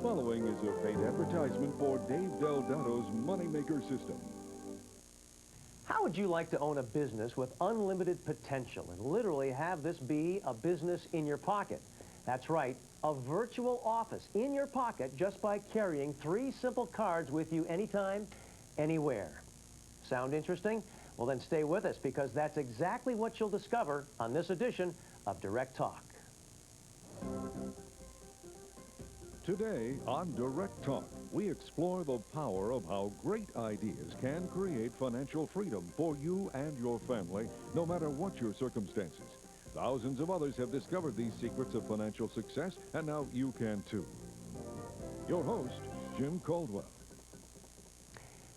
following is a paid advertisement for Dave Dotto's Moneymaker System. How would you like to own a business with unlimited potential and literally have this be a business in your pocket? That's right, a virtual office in your pocket just by carrying 3 simple cards with you anytime, anywhere. Sound interesting? Well, then stay with us because that's exactly what you'll discover on this edition of Direct Talk. Today on Direct Talk, we explore the power of how great ideas can create financial freedom for you and your family, no matter what your circumstances. Thousands of others have discovered these secrets of financial success, and now you can too. Your host, Jim Caldwell.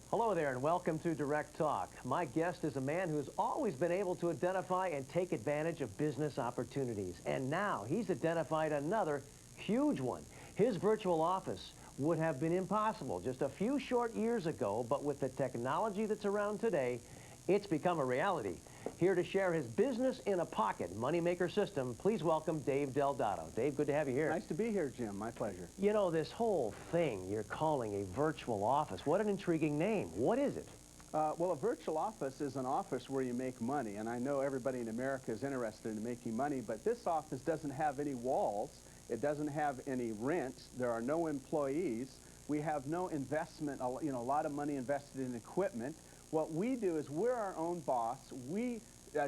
Hello there and welcome to Direct Talk. My guest is a man who's always been able to identify and take advantage of business opportunities. And now he's identified another huge one. His virtual office would have been impossible just a few short years ago, but with the technology that's around today, it's become a reality. Here to share his business in a pocket moneymaker system, please welcome Dave Dotto. Dave, good to have you here. Nice to be here, Jim. My pleasure. You know, this whole thing you're calling a virtual office, what an intriguing name. What is it? Well, a virtual office is an office where you make money, and I know everybody in America is interested in making money, but this office doesn't have any walls. It doesn't have any rent. There are no employees. We have no investment, a lot of money invested in equipment. What we do is we're our own boss. We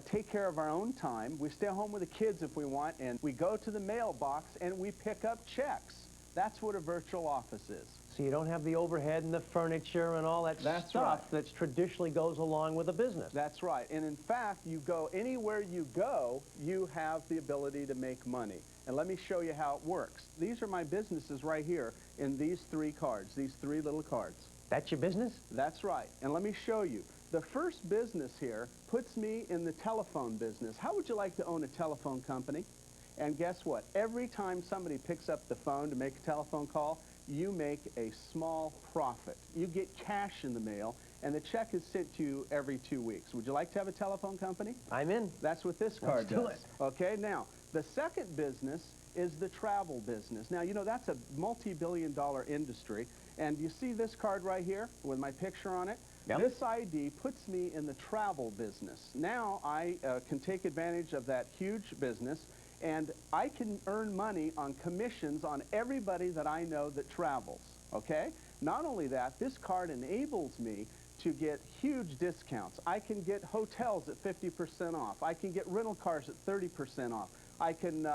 take care of our own time. We stay home with the kids if we want, and we go to the mailbox and we pick up checks. That's what a virtual office is. So you don't have the overhead and the furniture and all that stuff that traditionally goes along with a business. That's right. And in fact, you go anywhere you go, you have the ability to make money. And let me show you how it works. These are my businesses right here in these 3 cards, these 3 little cards. That's your business? That's right. And let me show you. The first business here puts me in the telephone business. How would you like to own a telephone company? And guess what? Every time somebody picks up the phone to make a telephone call, you make a small profit. You get cash in the mail, and the check is sent to you every 2 weeks. Would you like to have a telephone company? I'm in. That's what this card does. Let's do it. Okay, now, the second business is the travel business. Now, you know, that's a multi-billion-dollar industry. And you see this card right here with my picture on it? Yep. This ID puts me in the travel business. Now I can take advantage of that huge business, and I can earn money on commissions on everybody that I know that travels, okay? Not only that, this card enables me to get huge discounts. I can get hotels at 50% off. I can get rental cars at 30% off. I can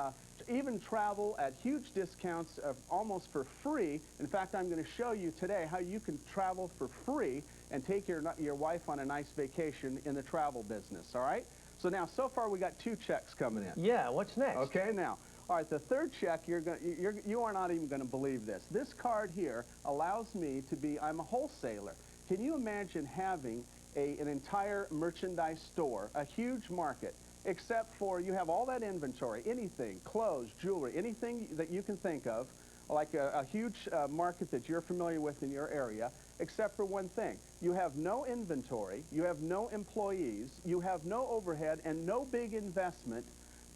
even travel at huge discounts almost for free. In fact, I'm going to show you today how you can travel for free and take your wife on a nice vacation in the travel business, all right? So now, so far, we got 2 checks coming in. Yeah, what's next? Okay, now, all right, the third check, you are not even going to believe this. This card here allows me to be, I'm a wholesaler. Can you imagine having an entire merchandise store, a huge market, except for you have all that inventory, anything, clothes, jewelry, anything that you can think of, like a huge market that you're familiar with in your area, except for one thing. You have no inventory, you have no employees, you have no overhead, and no big investment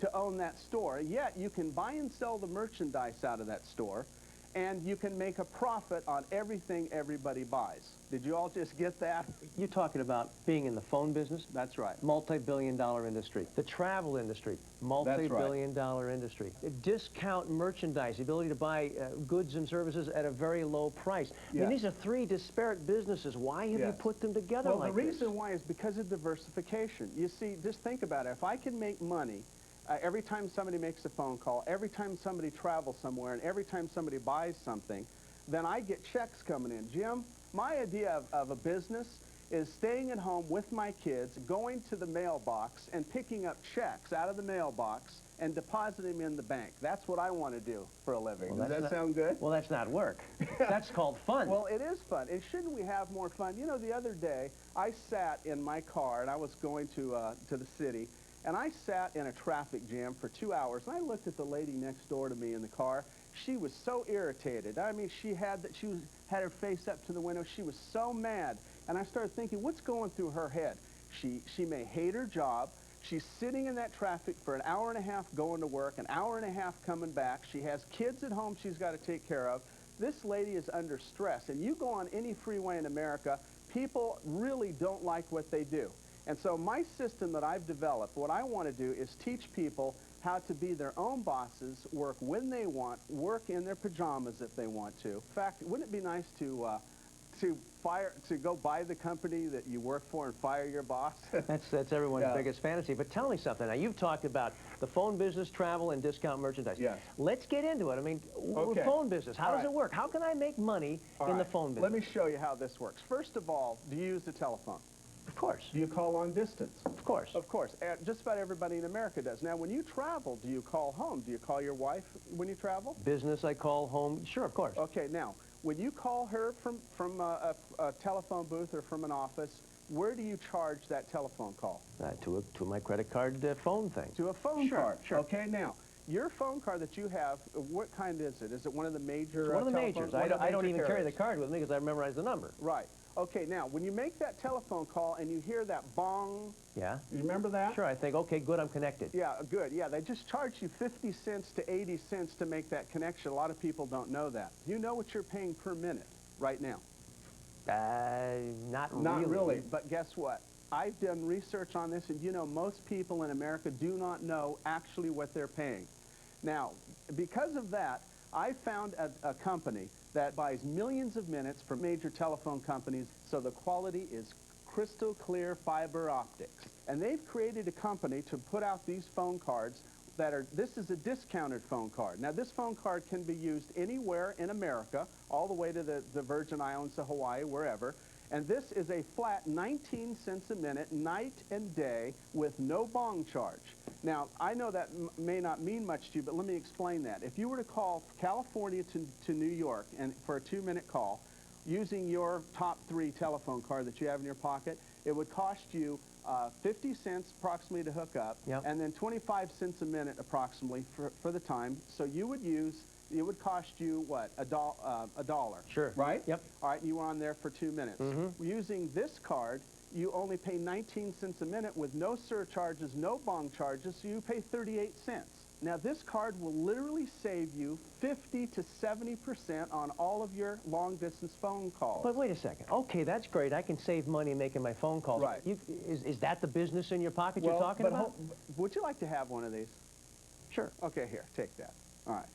to own that store. Yet you can buy and sell the merchandise out of that store, and you can make a profit on everything everybody buys. Did you all just get that? You're talking about being in the phone business? That's right. Multi-billion-dollar industry. The travel industry, multi-billion-dollar industry. Discount merchandise, the ability to buy goods and services at a very low price. I mean, these are 3 disparate businesses. Why have you put them together like this? Well, the reason why is because of diversification. You see, just think about it. If I can make money every time somebody makes a phone call, every time somebody travels somewhere, and every time somebody buys something, then I get checks coming in. Jim, my idea of a business is staying at home with my kids, going to the mailbox, and picking up checks out of the mailbox and depositing them in the bank. That's what I want to do for a living. Well, does that sound good? Well, that's not work. That's called fun. Well, it is fun. And shouldn't we have more fun? You know, the other day, I sat in my car, and I was going to the city, and I sat in a traffic jam for 2 hours, and I looked at the lady next door to me in the car. She was so irritated. I mean, she had her face up to the window. She was so mad. And I started thinking, what's going through her head? She may hate her job. She's sitting in that traffic for an hour and a half going to work, an hour and a half coming back. She has kids at home she's got to take care of. This lady is under stress, and you go on any freeway in America, people really don't like what they do. And so my system that I've developed, what I want to do is teach people how to be their own bosses, work when they want, work in their pajamas if they want to. In fact, wouldn't it be nice to go buy the company that you work for and fire your boss? That's everyone's biggest fantasy. But tell me something. Now, you've talked about the phone business, travel, and discount merchandise. Yes. Let's get into it. I mean, phone business, how does it work? How can I make money in the phone business? Let me show you how this works. First of all, do you use the telephone? Of course. Do you call long distance? Of course. Of course. Just about everybody in America does. Now, when you travel, do you call home? Do you call your wife when you travel? Business, I call home. Sure, of course. Okay, now, when you call her from a telephone booth or from an office, where do you charge that telephone call? To my credit card phone thing. To a phone card. Sure. Okay, now, your phone card that you have, what kind is it? Is it one of the major It's one of the telephones? majors. I don't even carry the card with me because I memorized the number. Right. Okay, now, when you make that telephone call and you hear that bong, Yeah. you remember that? Sure, I think, okay, good, I'm connected. Yeah, good. Yeah, they just charge you 50 cents to 80 cents to make that connection. A lot of people don't know that. You know what you're paying per minute right now? Not really. Not really, but guess what? I've done research on this, and you know most people in America do not know actually what they're paying. Now, because of that, I found a company that buys millions of minutes from major telephone companies, so the quality is crystal clear fiber optics. And they've created a company to put out these phone cards that are, this is a discounted phone card. Now, this phone card can be used anywhere in America, all the way to the Virgin Islands to Hawaii, wherever. And this is a flat 19 cents a minute, night and day, with no bong charge. Now, I know that may not mean much to you, but let me explain that. If you were to call California to New York and for a 2-minute call, using your top 3 telephone card that you have in your pocket, it would cost you 50 cents approximately to hook up, and then 25 cents a minute approximately for the time. So you would use, it would cost you, what, a dollar? Sure. Right? Yep. All right, you were on there for 2 minutes. Using this card, you only pay 19 cents a minute with no surcharges, no bong charges, so you pay 38 cents. Now, this card will literally save you 50 to 70% on all of your long-distance phone calls. But wait a second. Okay, that's great. I can save money making my phone calls. Right. Is that the business in your pocket you're talking about? Would you like to have one of these? Sure. Okay, here, take that. All right.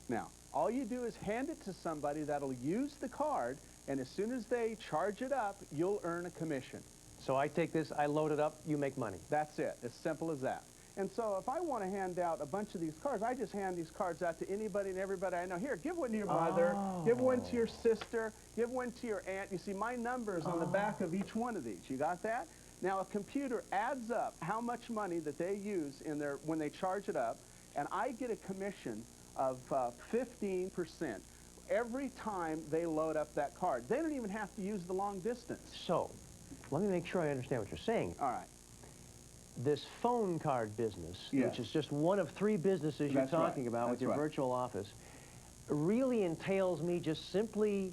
Now, all you do is hand it to somebody that'll use the card, and as soon as they charge it up, you'll earn a commission. So I take this, I load it up, you make money. That's it. As simple as that. And so if I want to hand out a bunch of these cards, I just hand these cards out to anybody and everybody I know. Here, give one to your mother, give one to your sister, give one to your aunt. You see, my number is on the back of each one of these. You got that? Now, a computer adds up how much money that they use in their, when they charge it up, and I get a commission of 15% every time they load up that card. They don't even have to use the long distance. So, let me make sure I understand what you're saying. All right. This phone card business, which is just one of 3 businesses you're talking about with your virtual office, really entails me just simply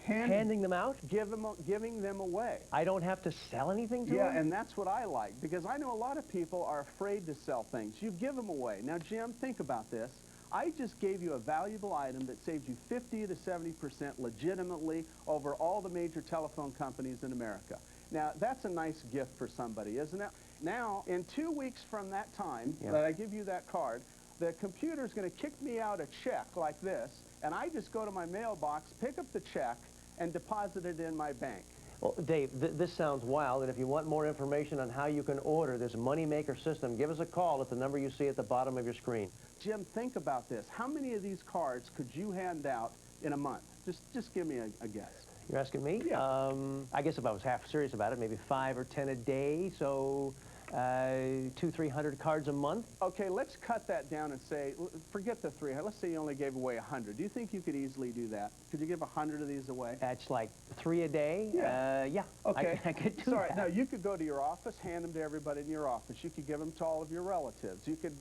handing them out? Giving them away. I don't have to sell anything to them? Yeah, and that's what I like, because I know a lot of people are afraid to sell things. You give them away. Now, Jim, think about this. I just gave you a valuable item that saves you 50 to 70% legitimately over all the major telephone companies in America. Now, that's a nice gift for somebody, isn't it? Now, in 2 weeks from that time that I give you that card, the computer's going to kick me out a check like this, and I just go to my mailbox, pick up the check, and deposit it in my bank. Well, Dave, this sounds wild, and if you want more information on how you can order this moneymaker system, give us a call at the number you see at the bottom of your screen. Jim, think about this. How many of these cards could you hand out in a month? Just give me a guess. You're asking me? Yeah. I guess if I was half serious about it, maybe 5 or 10 a day, so 200-300 cards a month. Okay, let's cut that down and say, forget the 300. Let's say you only gave away 100. Do you think you could easily do that? Could you give 100 of these away? That's like 3 a day? Yeah. Okay. I could do Sorry. that. Now, you could go to your office, hand them to everybody in your office. You could give them to all of your relatives. You could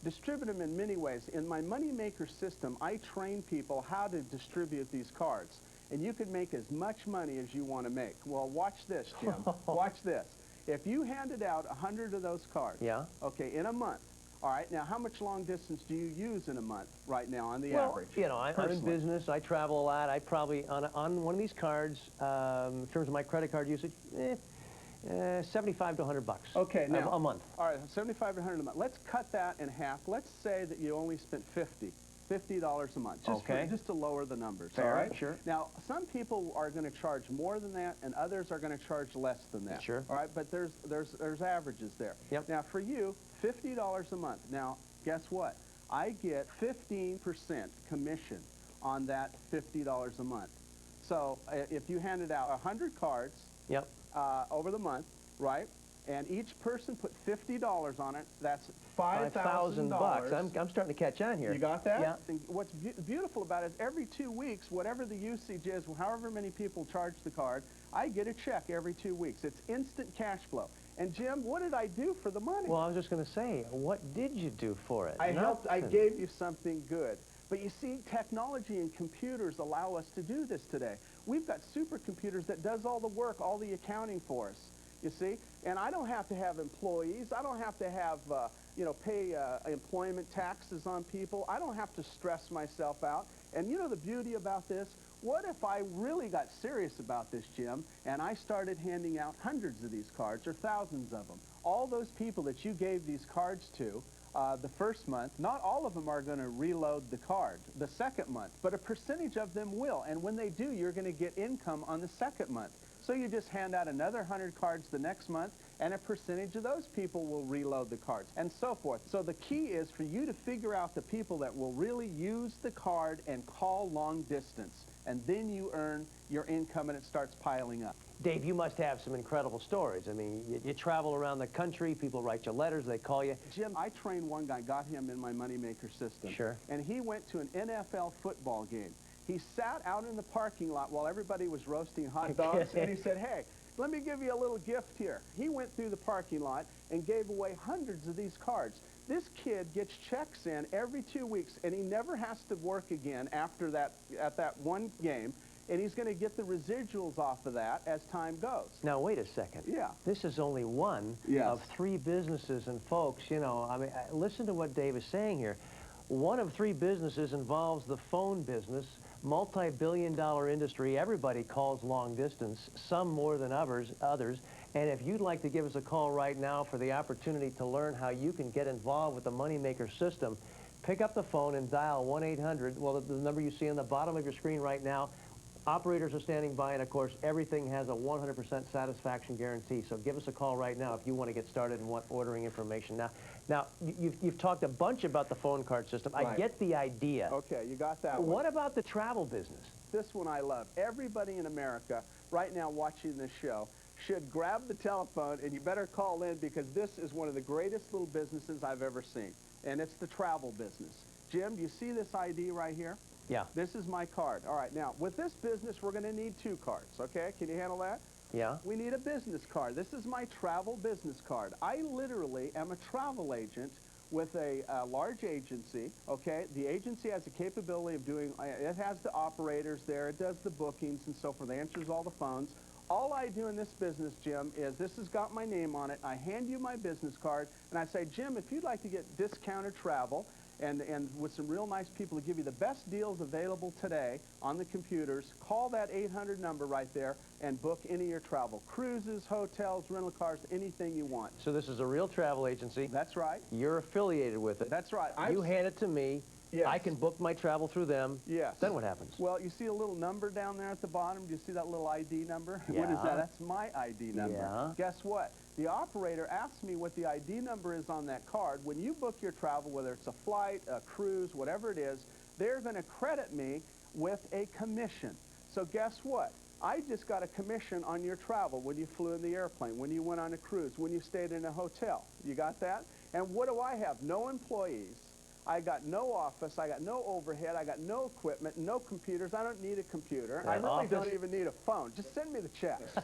distribute them in many ways. In my Moneymaker system, I train people how to distribute these cards. And you could make as much money as you want to make. Well, watch this, Jim. Watch this. If you handed out 100 of those cards, okay, in a month, All right, now how much long distance do you use in a month right now on the Well, average? you know, I'm in personally? business. I travel a lot. I probably, on one of these cards, in terms of my credit card usage, 75 to 100 bucks. Okay, now. A month. All right, 75 to 100 a month. Let's cut that in half. Let's say that you only spent $50 a month, just to lower the numbers. Fair, all right? sure. Now, some people are going to charge more than that, and others are going to charge less than that. Sure. All right, but there's averages there. Yep. Now, for you, $50 a month. Now, guess what? I get 15% commission on that $50 a month. So if you handed out 100 cards Yep. over the month, right? And each person put $50 on it. That's $5,000 bucks. I'm starting to catch on here. You got that? Yeah. And what's beautiful about it is every 2 weeks, whatever the usage is, however many people charge the card, I get a check every 2 weeks. It's instant cash flow. And Jim, what did I do for the money? Well, I was just going to say, what did you do for it? I Nothing. gave you something good. But you see, technology and computers allow us to do this today. We've got supercomputers that does all the work, all the accounting for us, you see? And I don't have to have employees. I don't have to have, pay employment taxes on people. I don't have to stress myself out. And you know the beauty about this? What if I really got serious about this, Jim, and I started handing out hundreds of these cards or thousands of them? All those people that you gave these cards to the first month, not all of them are going to reload the card the second month, but a percentage of them will. And when they do, you're going to get income on the second month. So you just hand out another 100 cards the next month, and a percentage of those people will reload the cards, and so forth. So the key is for you to figure out the people that will really use the card and call long distance, and then you earn your income and it starts piling up. Dave, you must have some incredible stories. I mean, you travel around the country, people write you letters, they call you. Jim, I trained one guy, got him in my moneymaker system. Sure. And he went to an NFL football game. He sat out in the parking lot while everybody was roasting hot dogs, and he said, hey, let me give you a little gift here. He went through the parking lot and gave away hundreds of these cards. This kid gets checks in every 2 weeks, and he never has to work again after that, at that one game, and he's going to get the residuals off of that as time goes. Now, wait a second. Yeah. This is only one Yes. of 3 businesses, and folks, you know, I mean, listen to what Dave is saying here. One of 3 businesses involves the phone business, multi-billion-dollar industry. Everybody calls long distance, some more than others. And if you'd like to give us a call right now for the opportunity to learn how you can get involved with the Moneymaker system, pick up the phone and dial 1-800, well, the number you see on the bottom of your screen right now. Operators are standing by, and of course, everything has a 100% satisfaction guarantee. So give us a call right now if you want to get started and want ordering information. Now you've talked a bunch about the phone card system. Right. I get the idea. Okay, you got that one. What about the travel business? This one I love. Everybody in America right now watching this show should grab the telephone, and you better call in, because this is one of the greatest little businesses I've ever seen, and it's the travel business. Jim, do you see this ID right here? Yeah. This is my card. All right, now, with this business, we're going to need 2 cards, okay? Can you handle that? Yeah. We need a business card. This is my travel business card. I literally am a travel agent with a large agency, okay? The agency has the capability of doing, it has the operators there, it does the bookings and so forth, it answers all the phones. All I do in this business, Jim, is this has got my name on it. I hand you my business card, and I say, Jim, if you'd like to get discounted travel, and with some real nice people to give you the best deals available today on the computers, call that 800 number right there and book any of your travel. Cruises, hotels, rental cars, anything you want. So this is a real travel agency. That's right. You're affiliated with it. That's right. You hand it to me. Yes. I can book my travel through them. Yes. Then what happens? Well, you see a little number down there at the bottom? Do you see that little ID number? What is Yeah. that? That's my ID number. Yeah. Guess what? The operator asks me what the ID number is on that card. When you book your travel, whether it's a flight, a cruise, whatever it is, they're going to credit me with a commission. So guess what? I just got a commission on your travel when you flew in the airplane, when you went on a cruise, when you stayed in a hotel. You got that? And what do I have? No employees. I got no office, I got no overhead, I got no equipment, no computers. I don't need a computer. I really don't even need a phone. Just send me the checks.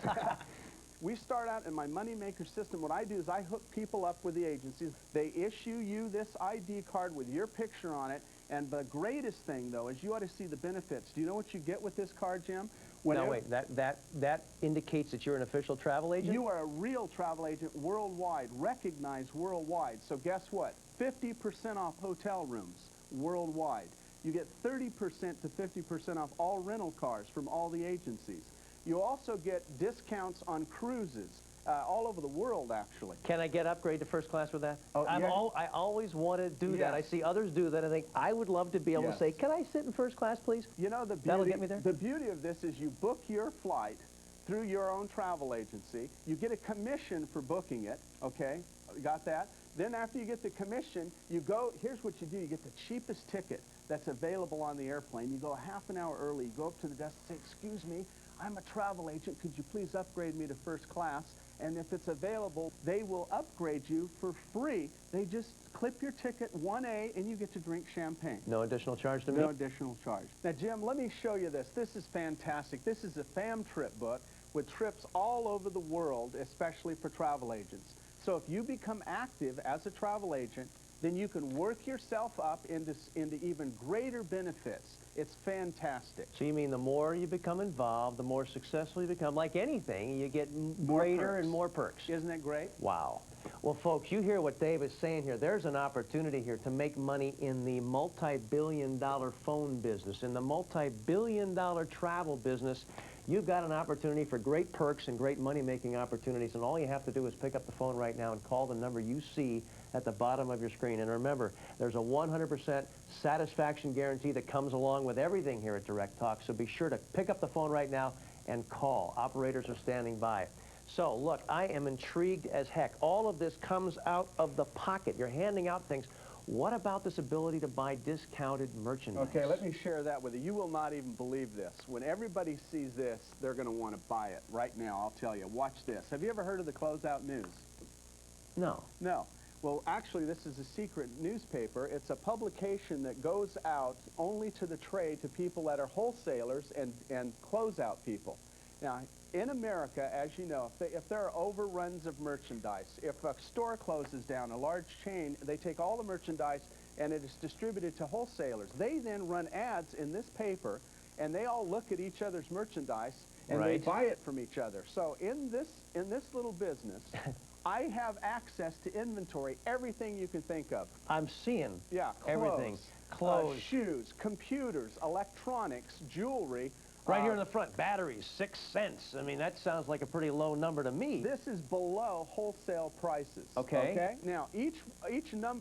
We start out in my moneymaker system. What I do is I hook people up with the agencies. They issue you this ID card with your picture on it. And the greatest thing, though, is you ought to see the benefits. Do you know what you get with this card, Jim? Now wait, that indicates that you're an official travel agent? You are a real travel agent worldwide, recognized worldwide. So guess what? 50% off hotel rooms worldwide. You get 30% to 50% off all rental cars from all the agencies. You also get discounts on cruises all over the world, actually. Can I get upgrade to first class with that? Oh, I always wanted to do that. I see others do that. I think I would love to be able to say, can I sit in first class, please? You know, That'll get me there? The beauty of this is you book your flight through your own travel agency. You get a commission for booking it, okay? You got that? Then after you get the commission, you go, here's what you do. You get the cheapest ticket that's available on the airplane. You go a half an hour early. You go up to the desk and say, excuse me, I'm a travel agent. Could you please upgrade me to first class? And if it's available, they will upgrade you for free. They just clip your ticket 1A and you get to drink champagne. No additional charge to me? No additional charge. Now, Jim, let me show you this. This is fantastic. This is a fam trip book with trips all over the world, especially for travel agents. So if you become active as a travel agent, then you can work yourself up into even greater benefits. It's fantastic. So you mean the more you become involved, the more successful you become. Like anything, you get greater and more perks. Isn't that great? Wow. Well, folks, you hear what Dave is saying here. There's an opportunity here to make money in the multi-billion-dollar phone business, in the multi-billion-dollar travel business. You've got an opportunity for great perks and great money-making opportunities, and all you have to do is pick up the phone right now and call the number you see at the bottom of your screen. And remember, there's a 100% satisfaction guarantee that comes along with everything here at Direct Talk, so be sure to pick up the phone right now and call. Operators are standing by. So, look, I am intrigued as heck. All of this comes out of the pocket. You're handing out things. What about this ability to buy discounted merchandise? Okay, let me share that with you. You will not even believe this. When everybody sees this, they're going to want to buy it right now. I'll tell you. Watch this. Have you ever heard of the Closeout News? No. No. Well, actually, this is a secret newspaper. It's a publication that goes out only to the trade, to people that are wholesalers and closeout people. Now, in America, as you know, if there are overruns of merchandise, if a store closes down, a large chain, they take all the merchandise and it is distributed to wholesalers. They then run ads in this paper, and they all look at each other's merchandise, and they buy it from each other. So in this little business, I have access to inventory, everything you can think of. I'm seeing everything. Clothes. Shoes, computers, electronics, jewelry. Right here in the front, batteries, 6 cents. I mean, that sounds like a pretty low number to me. This is below wholesale prices. Okay. Now, each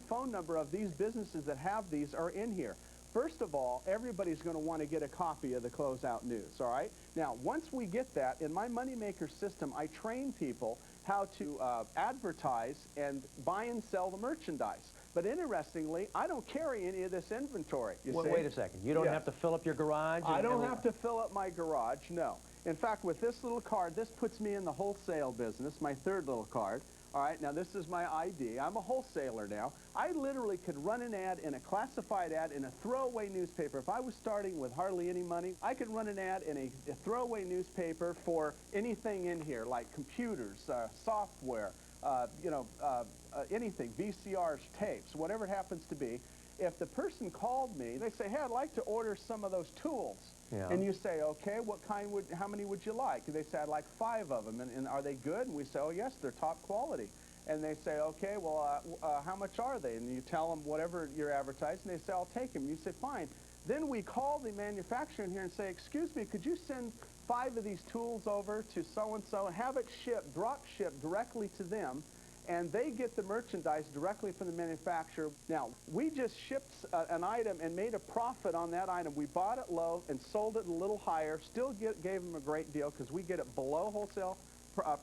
phone number of these businesses that have these are in here. First of all, everybody's going to want to get a copy of the Closeout News, all right? Now, once we get that, in my Moneymaker system, I train people how to advertise and buy and sell the merchandise. But interestingly, I don't carry any of this inventory, you see? Wait a second. You don't have to fill up your garage? I don't have to fill up my garage, no. In fact, with this little card, this puts me in the wholesale business, my third little card. All right, now this is my ID. I'm a wholesaler now. I literally could run an ad in a classified ad in a throwaway newspaper. If I was starting with hardly any money, I could run an ad in a throwaway newspaper for anything in here, like computers, software, anything, VCRs, tapes, whatever it happens to be. If the person called me, they say, hey, I'd like to order some of those tools. And you say, okay, how many would you like? And they say, I'd like 5 of them. And are they good? And we say, oh, yes, they're top quality. And they say, okay, well, how much are they? And you tell them whatever you're advertising. They say, I'll take them. And you say, fine. Then we call the manufacturer in here and say, excuse me, could you send 5 of these tools over to so-and-so and have it shipped, drop shipped directly to them, and they get the merchandise directly from the manufacturer. Now, we just shipped an item and made a profit on that item. We bought it low and sold it a little higher, still gave them a great deal because we get it below wholesale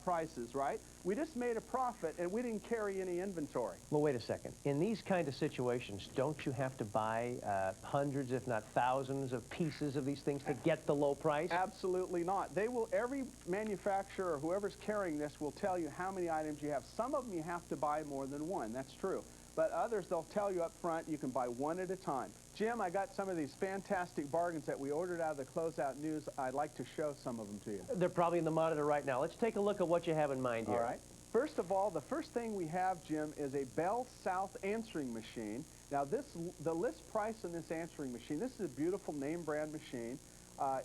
prices, right? We just made a profit, and we didn't carry any inventory. Well, wait a second. In these kind of situations, don't you have to buy hundreds, if not thousands, of pieces of these things to get the low price? Absolutely not. They will, every manufacturer or whoever's carrying this will tell you how many items you have. Some of them you have to buy more than one. That's true. But others, they'll tell you up front you can buy one at a time. Jim, I got some of these fantastic bargains that we ordered out of the Closeout News. I'd like to show some of them to you. They're probably in the monitor right now. Let's take a look at what you have in mind here. All right. First of all, the first thing we have, Jim, is a Bell South answering machine. Now, the list price on this answering machine, this is a beautiful name brand machine.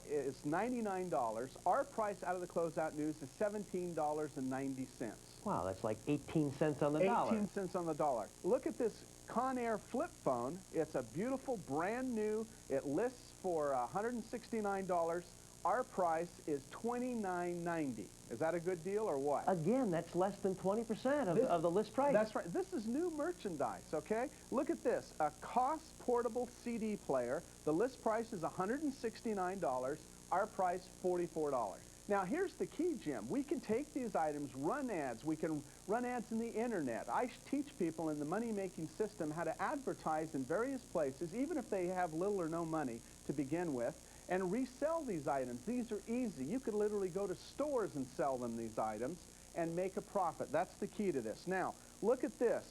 is $99. Our price out of the closeout news is $17.90. Wow, that's like 18 cents on the dollar. 18 cents on the dollar. Look at this Conair flip phone. It's a beautiful, brand new. It lists for $169. Our price is $29.90. Is that a good deal or what? Again, that's less than 20% of the list price. That's right. This is new merchandise, okay? Look at this. A COS portable CD player. The list price is $169. Our price, $44. Now, here's the key, Jim. We can take these items, run ads. We can run ads in the internet. I teach people in the money-making system how to advertise in various places, even if they have little or no money to begin with, and resell these items. These are easy. You could literally go to stores and sell them these items and make a profit. That's the key to this. Now, look at this.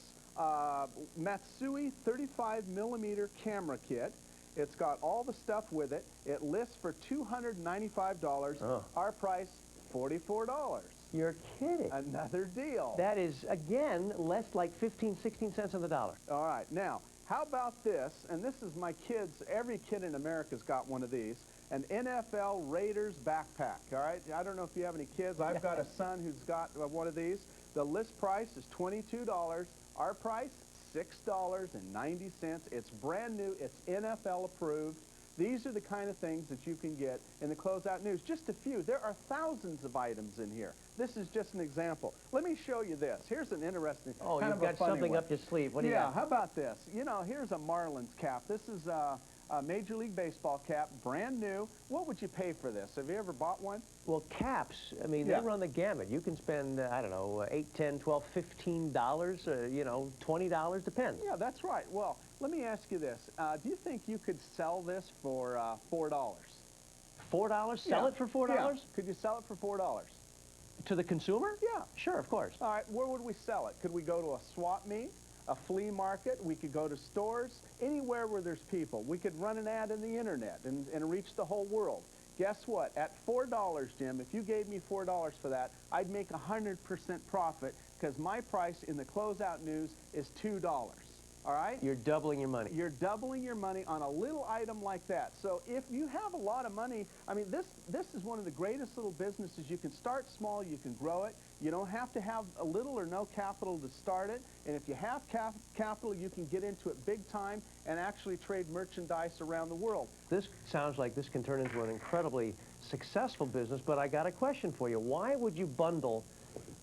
Matsui 35mm camera kit. It's got all the stuff with it. It lists for $295. Oh. Our price, $44. You're kidding. Another deal. That is, again, less like 15, 16 cents on the dollar. All right. Now, how about this? And this is my kids. Every kid in America's got one of these. An NFL Raiders backpack. All right. I don't know if you have any kids. I've got a son who's got one of these. The list price is $22. Our price, $6.90. It's brand new. It's NFL approved. These are the kind of things that you can get in the closeout news. Just a few. There are thousands of items in here. This is just an example. Let me show you this. Here's an interesting, Oh, kind you've of a got funny something one. up your sleeve. What do you Yeah, got? how about this? You know, here's a Marlins cap. This is a Major League Baseball cap, brand new. What would you pay for this? Have you ever bought one? Well, caps, I mean, Yeah. they run the gamut. You can spend, I don't know, $8, $10, $12, $15, you know, $20, depends. Yeah, that's right. Well, let me ask you this. Do you think you could sell this for $4? $4? Sell it for $4? Yeah. Could you sell it for $4? To the consumer? Yeah. Sure, of course. All right, where would we sell it? Could we go to a swap meet, a flea market? We could go to stores, anywhere where there's people. We could run an ad in the internet and reach the whole world. Guess what? At $4, Jim, if you gave me $4 for that, I'd make 100% profit because my price in the closeout news is $2. All right? You're doubling your money. You're doubling your money on a little item like that. So if you have a lot of money, I mean, this is one of the greatest little businesses. You can start small, you can grow it. You don't have to have a little or no capital to start it. And if you have capital, you can get into it big time and actually trade merchandise around the world. This sounds like this can turn into an incredibly successful business, but I got a question for you. Why would you bundle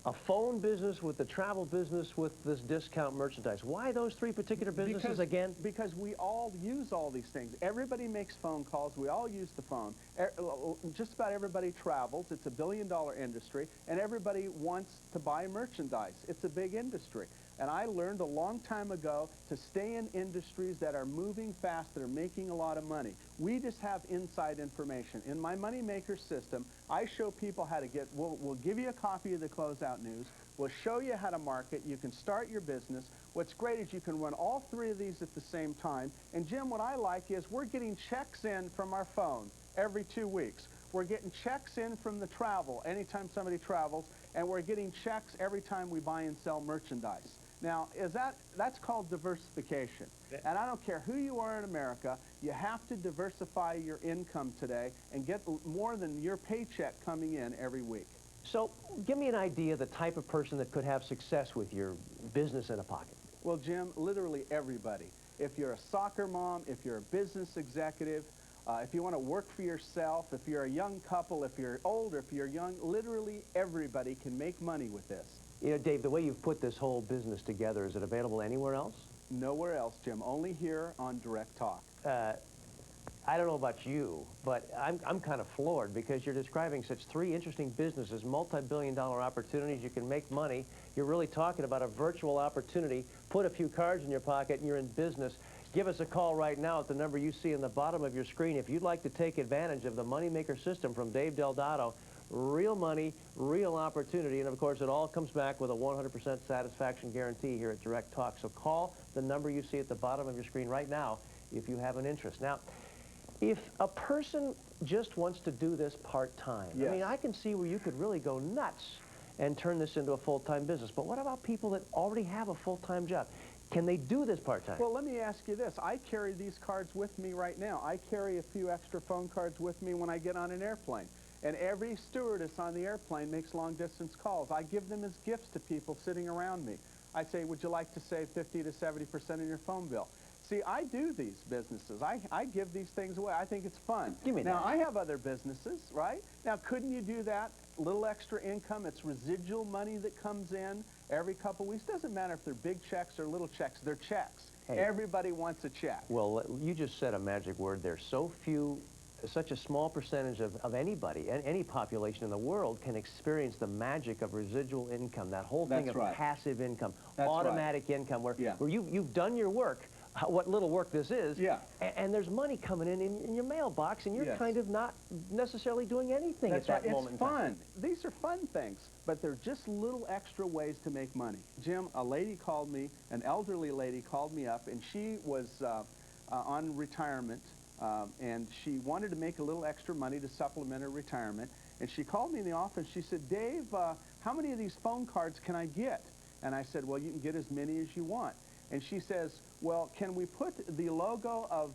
a phone business with the travel business with this discount merchandise? Why those three particular businesses again? Because we all use all these things. Everybody makes phone calls. We all use the phone. Just about everybody travels. It's a billion-dollar industry, and everybody wants to buy merchandise. It's a big industry. And I learned a long time ago to stay in industries that are moving fast, that are making a lot of money. We just have inside information. In my Moneymaker system, I show people how to get, we'll give you a copy of the closeout news. We'll show you how to market. You can start your business. What's great is you can run all three of these at the same time. And Jim, what I like is we're getting checks in from our phone every 2 weeks. We're getting checks in from the travel anytime somebody travels, and we're getting checks every time we buy and sell merchandise. Now, that's called diversification. And I don't care who you are in America, you have to diversify your income today and get more than your paycheck coming in every week. So give me an idea of the type of person that could have success with your business in a pocket. Well, Jim, literally everybody. If you're a soccer mom, if you're a business executive, if you want to work for yourself, if you're a young couple, if you're old, if you're young, literally everybody can make money with this. You know, Dave, the way you've put this whole business together, is it available anywhere else? Nowhere else, Jim. Only here on Direct Talk. I don't know about you, but I'm kind of floored because you're describing such three interesting businesses, multi-billion-dollar opportunities. You can make money. You're really talking about a virtual opportunity. Put a few cards in your pocket and you're in business. Give us a call right now at the number you see in the bottom of your screen. If you'd like to take advantage of the Moneymaker system from Dave Del Dotto, real money, real opportunity, and of course it all comes back with a 100% satisfaction guarantee here at Direct Talk. So call the number you see at the bottom of your screen right now if you have an interest. Now, if a person just wants to do this part-time, yes. I mean, I can see where you could really go nuts and turn this into a full-time business. But what about people that already have a full-time job? Can they do this part-time? Well, let me ask you this. I carry these cards with me right now. I carry a few extra phone cards with me when I get on an airplane. And every stewardess on the airplane makes long-distance calls. I give them as gifts to people sitting around me. I say, would you like to save 50 to 70% on your phone bill? See, I do these businesses. I give these things away. I think it's fun. Give me now, that. I have other businesses, right? Now, couldn't you do that? A little extra income. It's residual money that comes in every couple weeks. Doesn't matter if they're big checks or little checks. They're checks. Hey. Everybody wants a check. Well, you just said a magic word there. So few, such a small percentage of anybody, any population in the world can experience the magic of residual income, that whole thing That's of right. passive income, That's automatic income, where you've done your work, what little work this is, and there's money coming in your mailbox, and you're kind of not necessarily doing anything at that moment. It's fun. These are fun things, but they're just little extra ways to make money. Jim, a lady called me, an elderly lady called me up, and she was on retirement, and she wanted to make a little extra money to supplement her retirement, and she called me in the office. She said, Dave, how many of these phone cards can I get? And I said, well, you can get as many as you want. And she says, well, can we put the logo of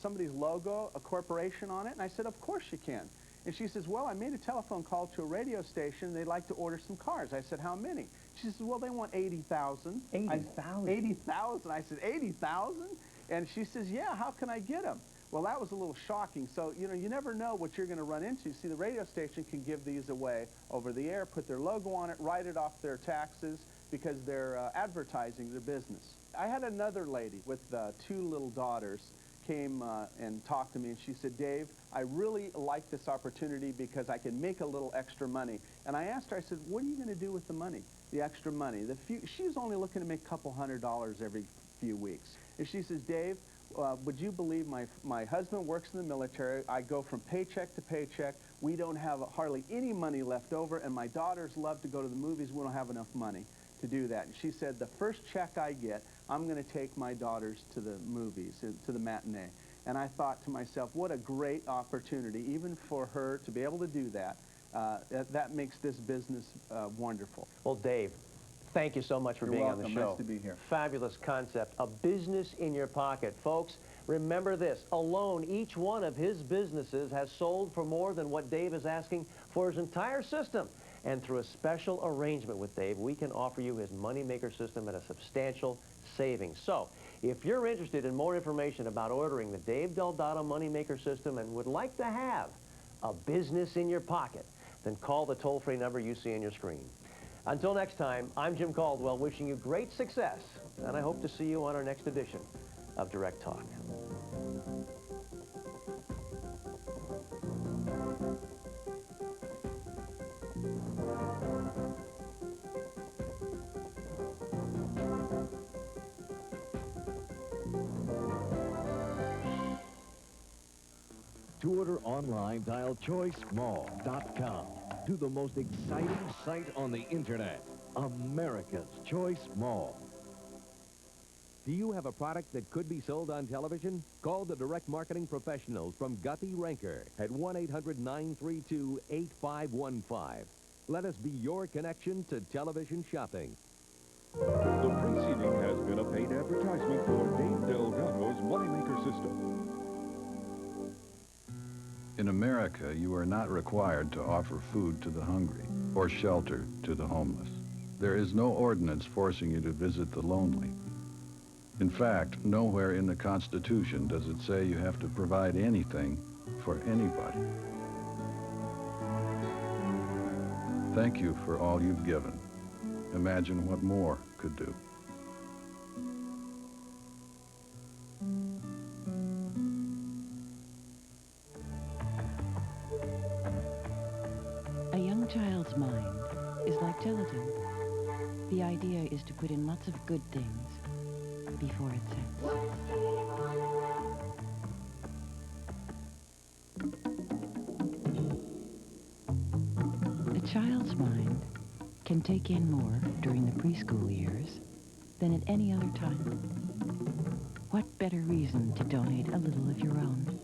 somebody's logo, a corporation, on it? And I said, of course you can. And she says, well, I made a telephone call to a radio station. They'd like to order some cars. I said, how many? She says, well, they want 80,000. 80,000? 80,000. I said, 80,000? And she says, yeah, how can I get them? Well, that was a little shocking. So, you know, you never know what you're going to run into. See, the radio station can give these away over the air, put their logo on it, write it off their taxes, because they're advertising their business. I had another lady with two little daughters came and talked to me, and she said, Dave, I really like this opportunity because I can make a little extra money. And I asked her, I said, what are you going to do with the money, the extra money? She was only looking to make a couple $100 every few weeks. And she says, Dave, would you believe my husband works in the military. I go from paycheck to paycheck. We don't have hardly any money left over, and my daughters love to go to the movies. We don't have enough money to do that. And she said, the first check I get, I'm going to take my daughters to the movies, to the matinee. And I thought to myself, what a great opportunity, even for her to be able to do that. That makes this business wonderful. Well, Dave, thank you so much for being on the show. You're welcome. Nice to be here. Fabulous concept. A business in your pocket. Folks, remember this. Alone, each one of his businesses has sold for more than what Dave is asking for his entire system. And through a special arrangement with Dave, we can offer you his Moneymaker system at a substantial savings. So, if you're interested in more information about ordering the Dave Del Dotto Moneymaker system and would like to have a business in your pocket, then call the toll-free number you see on your screen. Until next time, I'm Jim Caldwell, wishing you great success, and I hope to see you on our next edition of Direct Talk. To order online, dial choicemall.com. To the most exciting site on the Internet, America's Choice Mall. Do you have a product that could be sold on television? Call the direct marketing professionals from Guthrie Ranker at 1-800-932-8515. Let us be your connection to television shopping. The preceding has been a paid advertisement for Dave Del Dotto's Moneymaker system. In America, you are not required to offer food to the hungry or shelter to the homeless. There is no ordinance forcing you to visit the lonely. In fact, nowhere in the Constitution does it say you have to provide anything for anybody. Thank you for all you've given. Imagine what more could do. A young child's mind is like gelatin. The idea is to put in lots of good things before it sets. A child's mind can take in more during the preschool years than at any other time. What better reason to donate a little of your own?